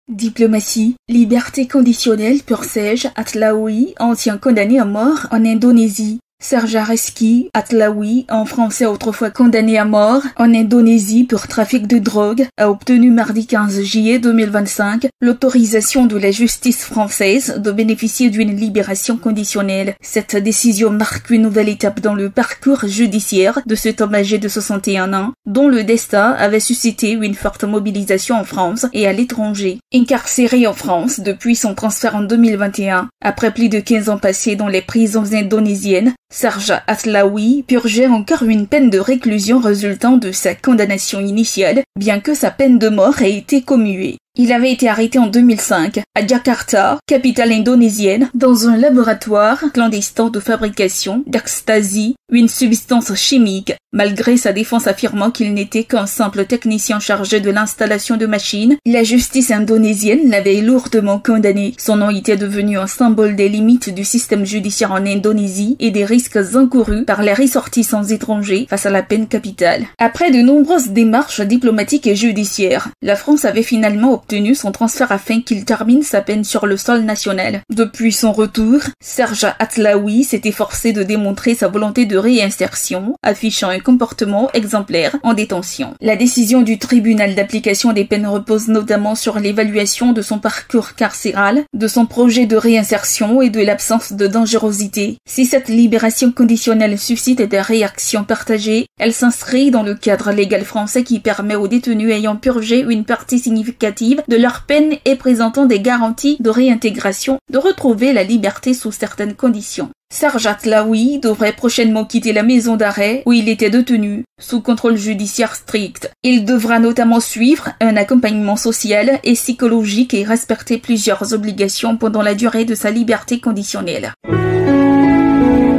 Diplomatie, liberté conditionnelle pour Serge Atlaoui, ancien condamné à mort en Indonésie. Serge Reski Atlaoui, en français autrefois condamné à mort en Indonésie pour trafic de drogue, a obtenu mardi 15 juillet 2025 l'autorisation de la justice française de bénéficier d'une libération conditionnelle. Cette décision marque une nouvelle étape dans le parcours judiciaire de cet homme âgé de 61 ans, dont le destin avait suscité une forte mobilisation en France et à l'étranger. Incarcéré en France depuis son transfert en 2021, après plus de 15 ans passés dans les prisons indonésiennes, Serge Atlaoui purgeait encore une peine de réclusion résultant de sa condamnation initiale, bien que sa peine de mort ait été commuée. Il avait été arrêté en 2005 à Jakarta, capitale indonésienne, dans un laboratoire clandestin de fabrication d'ecstasy, une substance chimique, malgré sa défense affirmant qu'il n'était qu'un simple technicien chargé de l'installation de machines. La justice indonésienne l'avait lourdement condamné. Son nom était devenu un symbole des limites du système judiciaire en Indonésie et des risques encourus par les ressortissants étrangers face à la peine capitale. Après de nombreuses démarches diplomatiques et judiciaires, la France avait finalement obtenu son transfert afin qu'il termine sa peine sur le sol national. Depuis son retour, Serge Atlaoui s'est efforcé de démontrer sa volonté de réinsertion, affichant un comportement exemplaire en détention. La décision du tribunal d'application des peines repose notamment sur l'évaluation de son parcours carcéral, de son projet de réinsertion et de l'absence de dangerosité. Si cette libération conditionnelle suscite des réactions partagées, elle s'inscrit dans le cadre légal français qui permet aux détenus ayant purgé une partie significative de leur peine et présentant des garanties de réintégration de retrouver la liberté sous certaines conditions. Serge Atlaoui devrait prochainement quitter la maison d'arrêt où il était détenu, sous contrôle judiciaire strict. Il devra notamment suivre un accompagnement social et psychologique et respecter plusieurs obligations pendant la durée de sa liberté conditionnelle.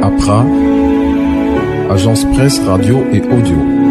APRA, Agence Presse, Radio et Audio.